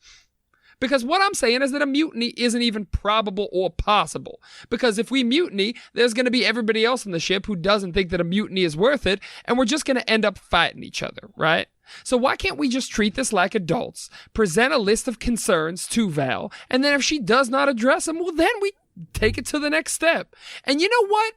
Because what I'm saying is that a mutiny isn't even probable or possible. Because if we mutiny, there's going to be everybody else on the ship who doesn't think that a mutiny is worth it, and we're just going to end up fighting each other, right? So why can't we just treat this like adults, present a list of concerns to Val, and then if she does not address them, well, then we take it to the next step. And you know what?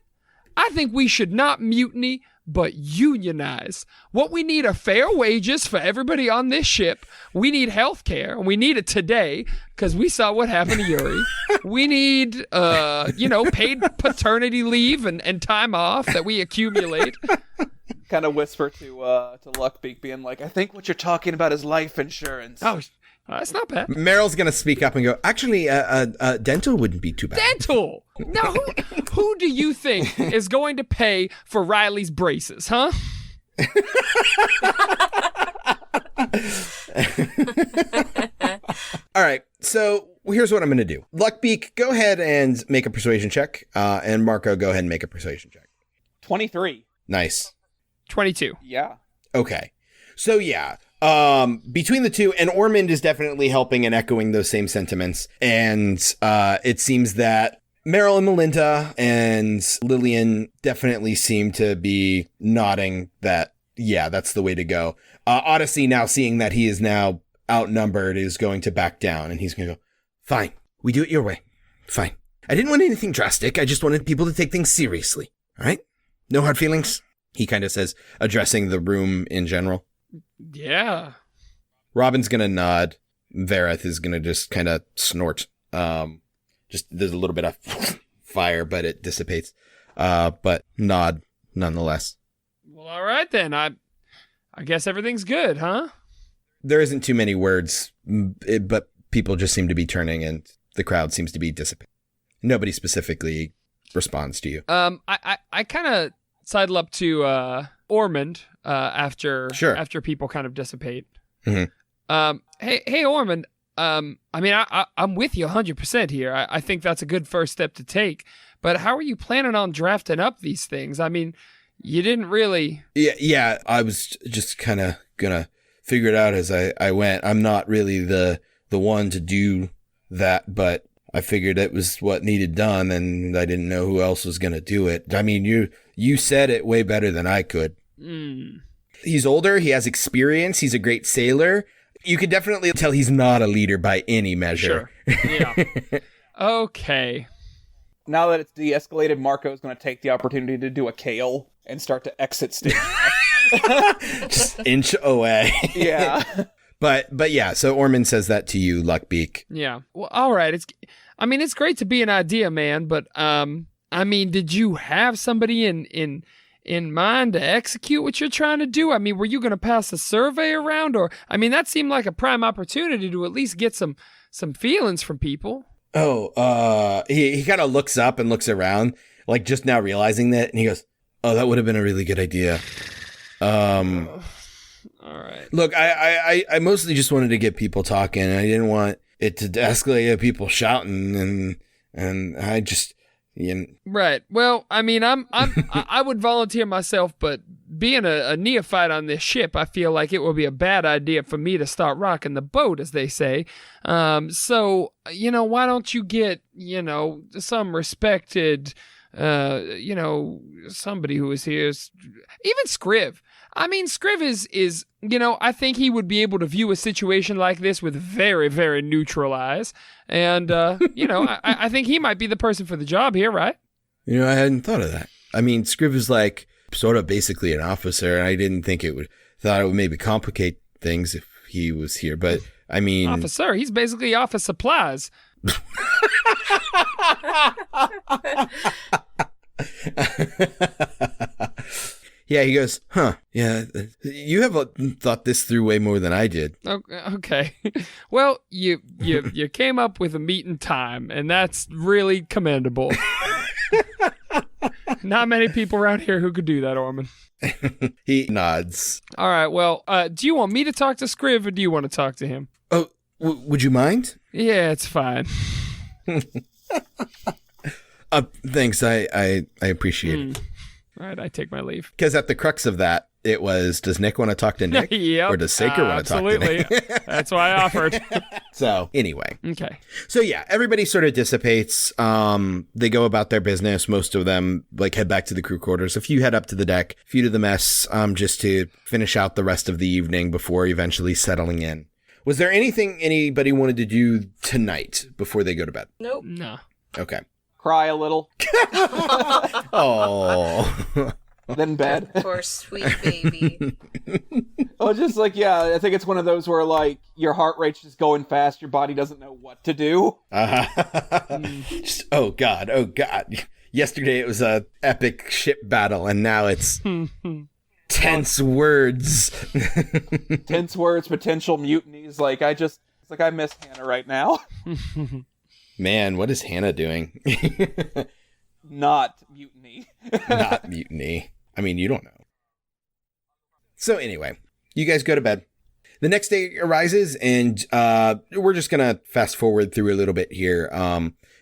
I think we should not mutiny, but unionize. What we need are fair wages for everybody on this ship. We need health care, and we need it today, because we saw what happened to Yuri. We need, paid paternity leave and time off that we accumulate. Kind of whisper to Luckbeak, being like, I think what you're talking about is life insurance. Oh, that's not bad. Meryl's going to speak up and go, actually, dental wouldn't be too bad. Dental! Now, who do you think is going to pay for Riley's braces, huh? All right, so here's what I'm going to do. Luckbeak, go ahead and make a persuasion check, and Marco, go ahead and make a persuasion check. 23. Nice. 22. Yeah. Okay. So, yeah. Between the two, and Ormond is definitely helping and echoing those same sentiments. And it seems that Meryl and Melinda and Lillian definitely seem to be nodding that, yeah, that's the way to go. Odyssey, now seeing that he is now outnumbered, is going to back down, and he's going to go, fine, we do it your way. Fine. I didn't want anything drastic. I just wanted people to take things seriously. All right? No hard feelings, he kind of says, addressing the room in general. Yeah. Robin's gonna nod. Vareth is gonna just kind of snort. Just there's a little bit of fire, but it dissipates. But nod nonetheless. Well, all right then. I guess everything's good, huh? There isn't too many words, but people just seem to be turning, and the crowd seems to be dissipating. Nobody specifically responds to you. I kind of sidle up to Ormond after people kind of dissipate. Mm-hmm. Hey Ormond. I'm with you 100% here. I think that's a good first step to take. But how are you planning on drafting up these things? I mean, you didn't really. Yeah. I was just kind of gonna figure it out as I went. I'm not really the one to do that, but I figured it was what needed done, and I didn't know who else was gonna do it. I mean, you said it way better than I could. He's older. He has experience. He's a great sailor. You could definitely tell he's not a leader by any measure. Sure. Yeah. Okay. Now that it's de-escalated, Marco's going to take the opportunity to do a kale and start to exit stage. Just inch away. Yeah. But yeah, so Ormond says that to you, Luckbeak. Yeah. Well, all right. It's great to be an idea man, but I mean, did you have somebody in mind to execute what you're trying to do? I mean, were you going to pass a survey around? Or, I mean, that seemed like a prime opportunity to at least get some feelings from people. Oh, he kind of looks up and looks around, like just now realizing that, and he goes, "Oh, that would have been a really good idea." All right. Look, I mostly just wanted to get people talking. I didn't want it to escalate to people shouting, and I just, Right. Well, I mean, I would volunteer myself, but being a neophyte on this ship, I feel like it would be a bad idea for me to start rocking the boat, as they say. So, why don't you get, some respected, somebody who is here, even Scriv. I mean, Scriv is, I think he would be able to view a situation like this with very, very neutral eyes. And, I think he might be the person for the job here, right? I hadn't thought of that. I mean, Scriv is like sort of basically an officer, and I didn't think thought it would maybe complicate things if he was here. But, I mean... Officer, he's basically office supplies. Yeah, he goes, huh, yeah, you have thought this through way more than I did. Okay. Well, you came up with a meeting time, and that's really commendable. Not many people around here who could do that, Orman. He nods. All right, well, do you want me to talk to Scriv, or do you want to talk to him? Oh, would you mind? Yeah, it's fine. Thanks, I appreciate it. All right, I take my leave. Because at the crux of that, it was, does Nick want to talk to Nick? Yep, or does Saker want to talk to Nick? Absolutely. That's why I offered. So, anyway. Okay. So, yeah, everybody sort of dissipates. They go about their business. Most of them, head back to the crew quarters. A few head up to the deck. A few to the mess, just to finish out the rest of the evening before eventually settling in. Was there anything anybody wanted to do tonight before they go to bed? Nope. No. Okay. Cry a little. Oh. Then bed. Poor sweet baby. Oh, just I think it's one of those where your heart rate's just going fast, your body doesn't know what to do. Just, oh god. Yesterday it was a epic ship battle, and now it's tense words. Tense words, potential mutinies. I miss Hannah right now. Man, what is Hannah doing? Not mutiny. Not mutiny. I mean, you don't know. So anyway, you guys go to bed. The next day arises, and we're just going to fast forward through a little bit here.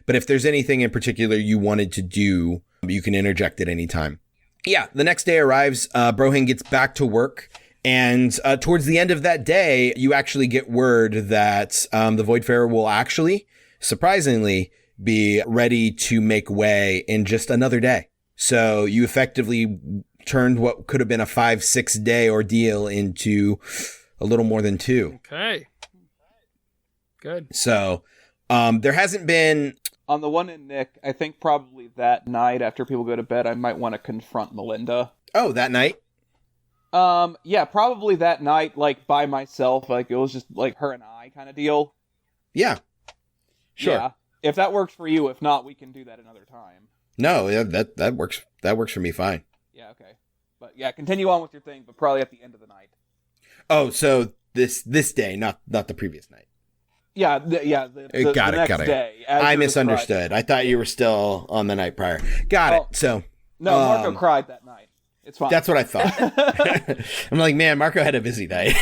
But if there's anything in particular you wanted to do, you can interject at any time. Yeah, the next day arrives. Brohan gets back to work. And towards the end of that day, you actually get word that the Voidfarer will actually, surprisingly, be ready to make way in just another day. So you effectively turned what could have been a 5-6 day ordeal into a little more than 2. Okay. Good. So there hasn't been... On the one end, Nick, I think probably that night after people go to bed, I might want to confront Melinda. Oh, that night? Yeah, probably that night, by myself. It was just, her and I kind of deal. Yeah. Sure. Yeah. If that works for you, if not, we can do that another time. No, yeah, that works. That works for me fine. Yeah, okay. But yeah, continue on with your thing, but probably at the end of the night. Oh, so this day, not the previous night. Yeah, the got next it. day. I misunderstood. I thought you were still on the night prior. Got it. So no, Marco cried that night. It's fine. That's what I thought. I'm like, man, Marco had a busy night.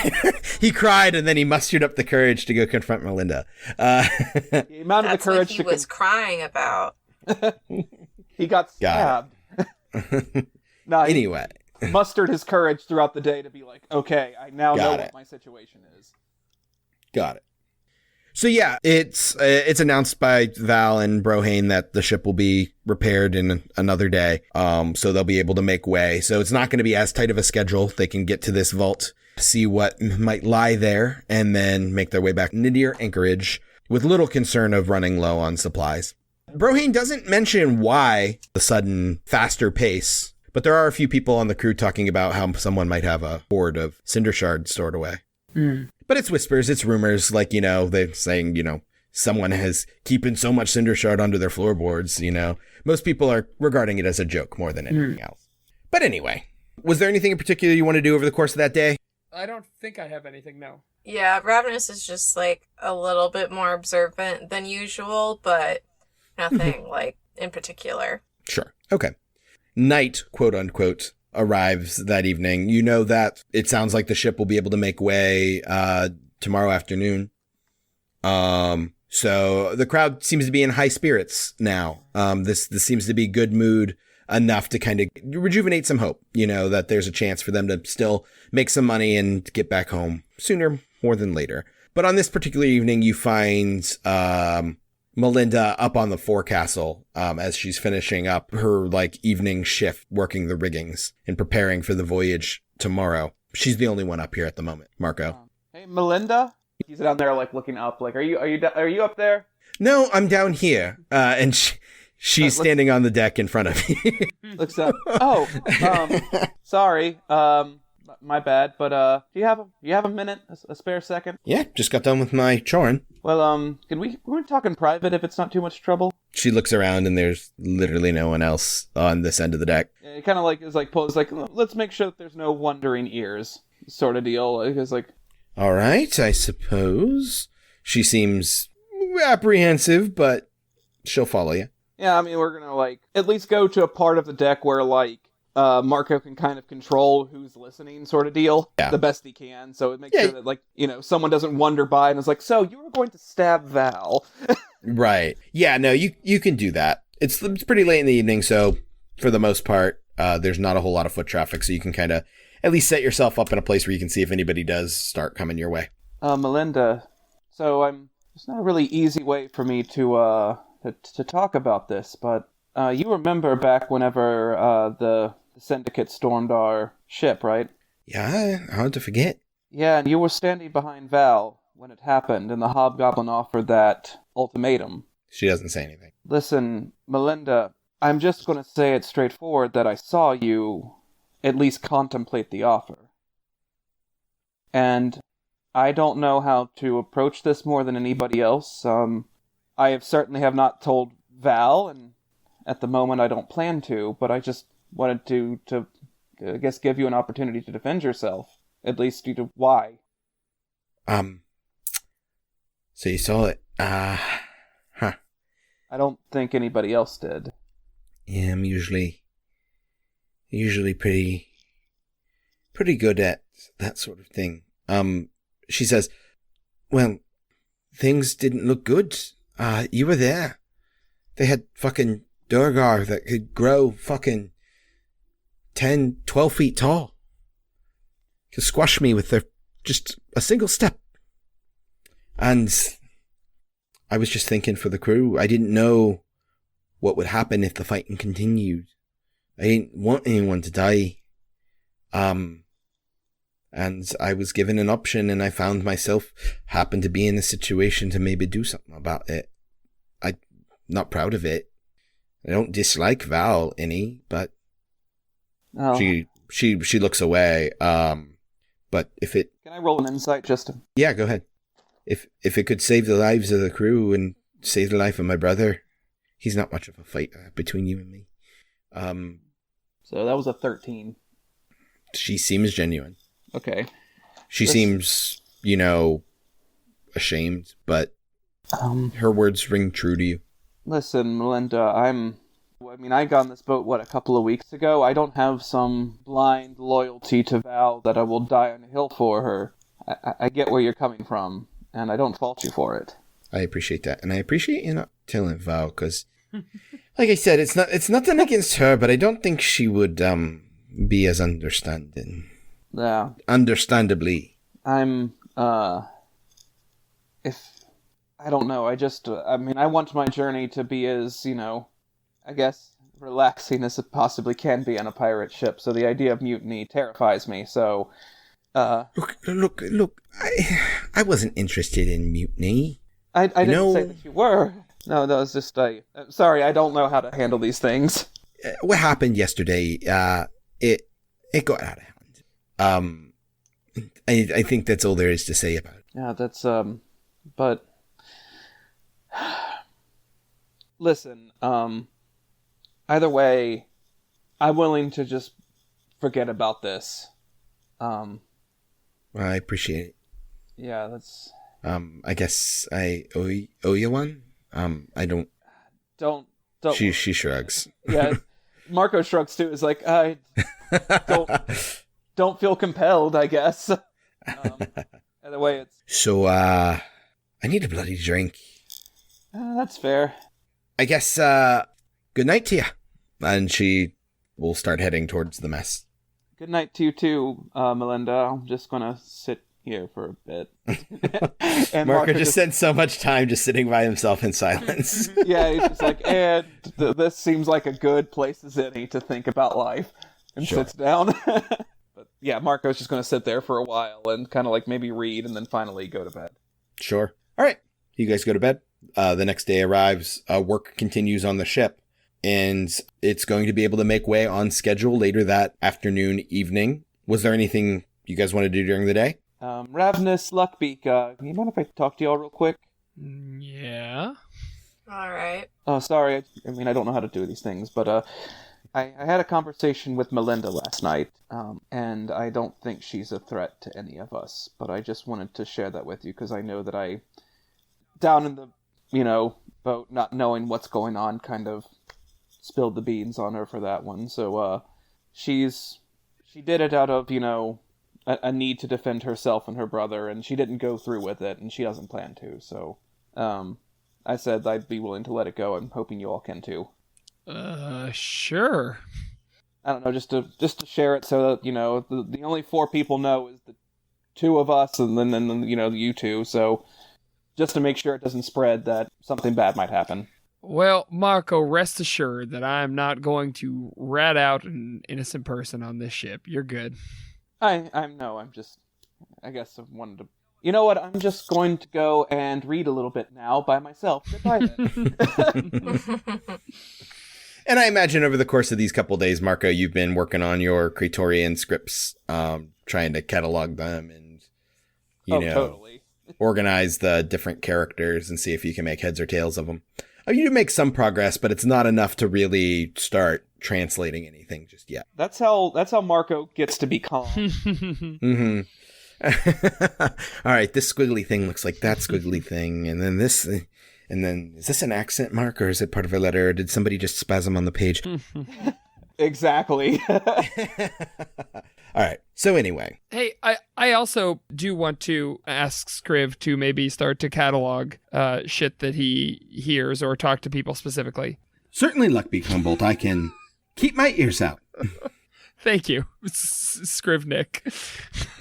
He cried, and then he mustered up the courage to go confront Melinda. He mounted That's the courage what he was crying about. He got stabbed. Anyway. He mustered his courage throughout the day to be like, okay, I now know what my situation is. Got it. So yeah, it's announced by Val and Brohan that the ship will be repaired in another day. So they'll be able to make way. So it's not going to be as tight of a schedule. They can get to this vault, see what might lie there, and then make their way back to Nadir Anchorage with little concern of running low on supplies. Brohan doesn't mention why the sudden faster pace, but there are a few people on the crew talking about how someone might have a hoard of cinder shards stored away. But it's whispers, it's rumors, they're saying, someone has keeping so much cinder shard under their floorboards, you know. Most people are regarding it as a joke more than anything else. But anyway, was there anything in particular you want to do over the course of that day? I don't think I have anything, no. Yeah, Rav'nys is just, like, a little bit more observant than usual, but nothing, like, in particular. Sure. Okay. Night, quote unquote, arrives that evening. You know that it sounds like the ship will be able to make way tomorrow afternoon. So the crowd seems to be in high spirits now. This seems to be good mood enough to kind of rejuvenate some hope, you know, that there's a chance for them to still make some money and get back home sooner more than later. But on this particular evening, you find Melinda up on the forecastle as she's finishing up her like evening shift, working the riggings and preparing for the voyage tomorrow. She's the only one up here at the moment. Marco. Hey, Melinda. He's down there, like looking up. Like, are you up there? No, I'm down here. And she's standing on the deck in front of me. Looks up. Oh, sorry. My bad. But do you have a minute, a spare second? Yeah, just got done with my chorin. Well, can we talk in private if it's not too much trouble? She looks around and there's literally no one else on this end of the deck. Yeah, it kind of like is like pulls like, let's make sure that there's no wandering ears, sort of deal. It's like, all right, I suppose. She seems apprehensive, but she'll follow you. Yeah, I mean, we're gonna like at least go to a part of the deck where like Marco can kind of control who's listening, sort of deal, the best he can. So it makes sure that, like, you know, someone doesn't wander by and is like, so you were going to stab Val. Right. Yeah, no, you can do that. It's pretty late in the evening, so for the most part, there's not a whole lot of foot traffic, so you can kind of at least set yourself up in a place where you can see if anybody does start coming your way. Melinda, so it's not a really easy way for me to talk about this, but you remember back whenever the Syndicate stormed our ship, right? Yeah, hard to forget. Yeah, and you were standing behind Val when it happened, and the Hobgoblin offered that ultimatum. She doesn't say anything. Listen, Melinda, I'm just going to say it straightforward that I saw you at least contemplate the offer. And I don't know how to approach this more than anybody else. I certainly have not told Val, and at the moment I don't plan to, but I just wanted to I guess, give you an opportunity to defend yourself. At least due to why. So you saw it. Huh. I don't think anybody else did. Yeah, I'm usually pretty good at that sort of thing. She says, well, things didn't look good. You were there. They had fucking Durgar that could grow fucking 10, 12 feet tall. Could squash me with just a single step. And I was just thinking for the crew. I didn't know what would happen if the fighting continued. I didn't want anyone to die. And I was given an option, and I found myself happened to be in a situation to maybe do something about it. I'm not proud of it. I don't dislike Val any, but she looks away. But if it... Can I roll an insight, Justin? Yeah, go ahead. If it could save the lives of the crew and save the life of my brother, he's not much of a fighter between you and me. So that was a 13. She seems genuine. Okay. She seems, ashamed, but her words ring true to you. Listen, Melinda, I got on this boat, a couple of weeks ago? I don't have some blind loyalty to Val that I will die on a hill for her. I get where you're coming from, and I don't fault you for it. I appreciate that, and I appreciate you not telling Val, because, like I said, it's nothing against her, but I don't think she would be as understanding. Yeah. Understandably. I don't know, I want my journey to be as, I guess, relaxing as it possibly can be on a pirate ship, so the idea of mutiny terrifies me, so... Look, I wasn't interested in mutiny. I didn't say that you were. No, that was just, sorry, I don't know how to handle these things. What happened yesterday, it got out of hand. I think that's all there is to say about it. Yeah, that's, but... listen, either way, I'm willing to just forget about this. Well, I appreciate it. Yeah, that's... I guess I owe you one? I don't... Don't She shrugs. Yeah, Marco shrugs too. Is like, I don't feel compelled, I guess. Either way, it's... So, I need a bloody drink. That's fair. I guess, good night to you. And she will start heading towards the mess. Good night to you too, Melinda. I'm just gonna sit here for a bit. And Marco just spent so much time just sitting by himself in silence. Yeah, he's just like, and this seems like a good place as any to think about life. And Sure. sits down. But yeah, Marco's just gonna sit there for a while and kind of like maybe read and then finally go to bed. Sure. All right. You guys go to bed. The next day arrives. Work continues on the ship. And it's going to be able to make way on schedule later that afternoon, evening. Was there anything you guys want to do during the day? Rav'nys, Luckbeak, you mind if I talk to y'all real quick? Yeah. All right. Oh, sorry. I mean, I don't know how to do these things, but I had a conversation with Melinda last night, and I don't think she's a threat to any of us, but I just wanted to share that with you because I know that I, down in the, boat, not knowing what's going on, kind of spilled the beans on her for that one. So, she did it out of, a need to defend herself and her brother, and she didn't go through with it, and she doesn't plan to, so, I said I'd be willing to let it go. I'm hoping you all can too. Sure. I don't know, just to share it so that, the only 4 people know is the 2 of us and then you 2, so just to make sure it doesn't spread that something bad might happen. Well, Marco, rest assured that I'm not going to rat out an innocent person on this ship. You're good. I guess I wanted to... You know what, I'm just going to go and read a little bit now by myself. Goodbye then. And I imagine over the course of these couple days, Marco, you've been working on your Kraatorian scripts, trying to catalog them and, totally. organize the different characters and see if you can make heads or tails of them. You do make some progress, but it's not enough to really start translating anything just yet. That's how Marco gets to be calm. Mm-hmm. All right, this squiggly thing looks like that squiggly thing, and then this, and then is this an accent mark or is it part of a letter? Or did somebody just spasm on the page? Exactly. All right. So anyway, Hey, I also do want to ask Scriv to maybe start to catalog shit that he hears or talk to people specifically. Certainly, Luckbeak Humboldt, I can keep my ears out. Thank you, Scrivnik.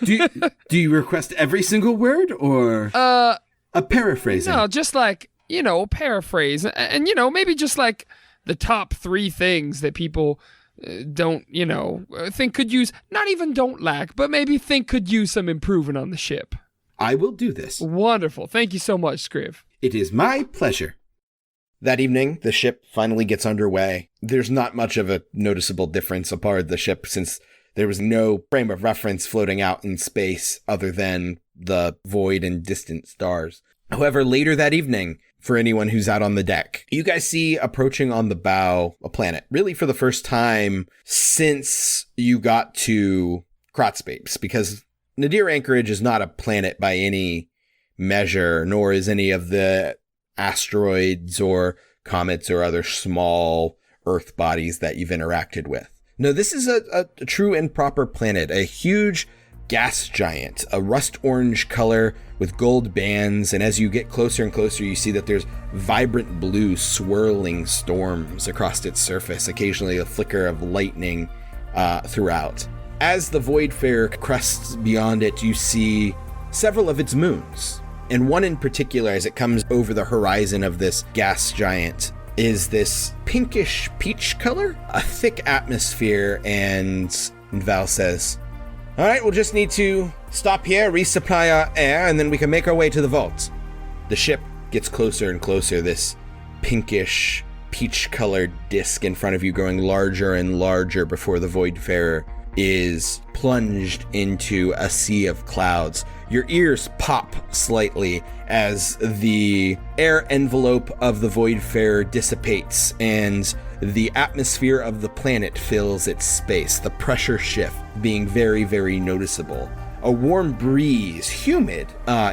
Do you request every single word or a paraphrasing? No, just like, paraphrase. And, maybe just like the top 3 things that people don't, think could use, not even don't lack, but maybe think could use some improvement on the ship. I will do this. Wonderful. Thank you so much, Scriv. It is my pleasure. that evening, the ship finally gets underway. There's not much of a noticeable difference aboard the ship since there was no frame of reference floating out in space other than the void and distant stars. However, later that evening, for anyone who's out on the deck, you guys see approaching on the bow a planet, really for the first time since you got to Kraatspace, because Nadir Anchorage is not a planet by any measure, nor is any of the asteroids or comets or other small Earth bodies that you've interacted with. No, this is a true and proper planet, a huge gas giant, a rust orange color with gold bands, and as you get closer and closer, you see that there's vibrant blue swirling storms across its surface, occasionally a flicker of lightning throughout. As the Voidfarer crests beyond it, you see several of its moons, and one in particular, as it comes over the horizon of this gas giant, is this pinkish peach color, a thick atmosphere, and Val says, "All right, we'll just need to stop here, resupply our air, and then we can make our way to the vault." The ship gets closer and closer, this pinkish peach-colored disc in front of you growing larger and larger before the Voidfarer is plunged into a sea of clouds. Your ears pop slightly as the air envelope of the Voidfarer dissipates and the atmosphere of the planet fills its space, the pressure shift being very, very noticeable. A warm breeze, humid,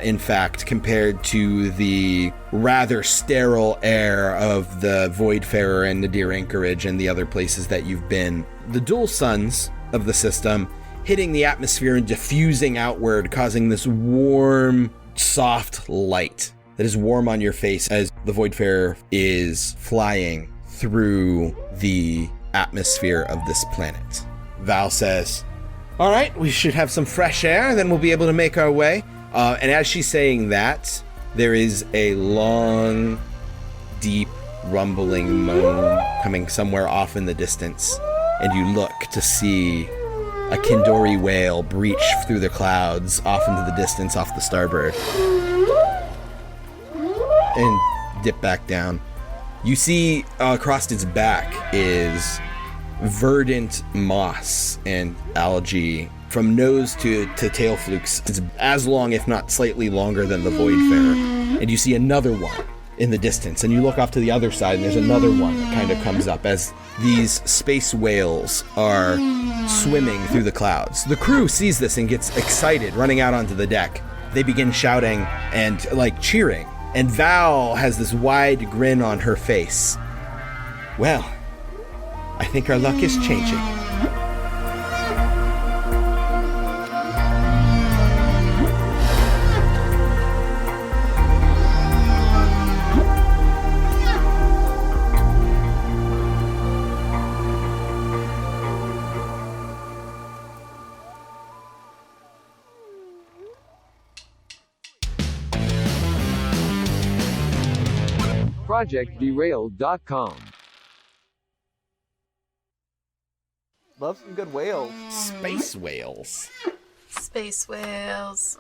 in fact, compared to the rather sterile air of the Voidfarer and Nadir Anchorage and the other places that you've been. The dual suns of the system hitting the atmosphere and diffusing outward, causing this warm, soft light that is warm on your face as the Voidfarer is flying through the atmosphere of this planet. Val says, "All right, we should have some fresh air, then we'll be able to make our way." And as she's saying that, there is a long, deep, rumbling moan coming somewhere off in the distance. And you look to see a Kindori whale breach through the clouds off into the distance off the starboard. And dip back down. You see across its back is verdant moss and algae from nose to tail flukes. It's as long, if not slightly longer, than the Voidfarer. And you see another one in the distance, and you look off to the other side, and there's another one that kind of comes up as these space whales are swimming through the clouds. The crew sees this and gets excited, running out onto the deck. They begin shouting and cheering, and Val has this wide grin on her face. Well, I think our luck is changing. ProjectDerailed.com. Love some good whales. Space whales. Space whales.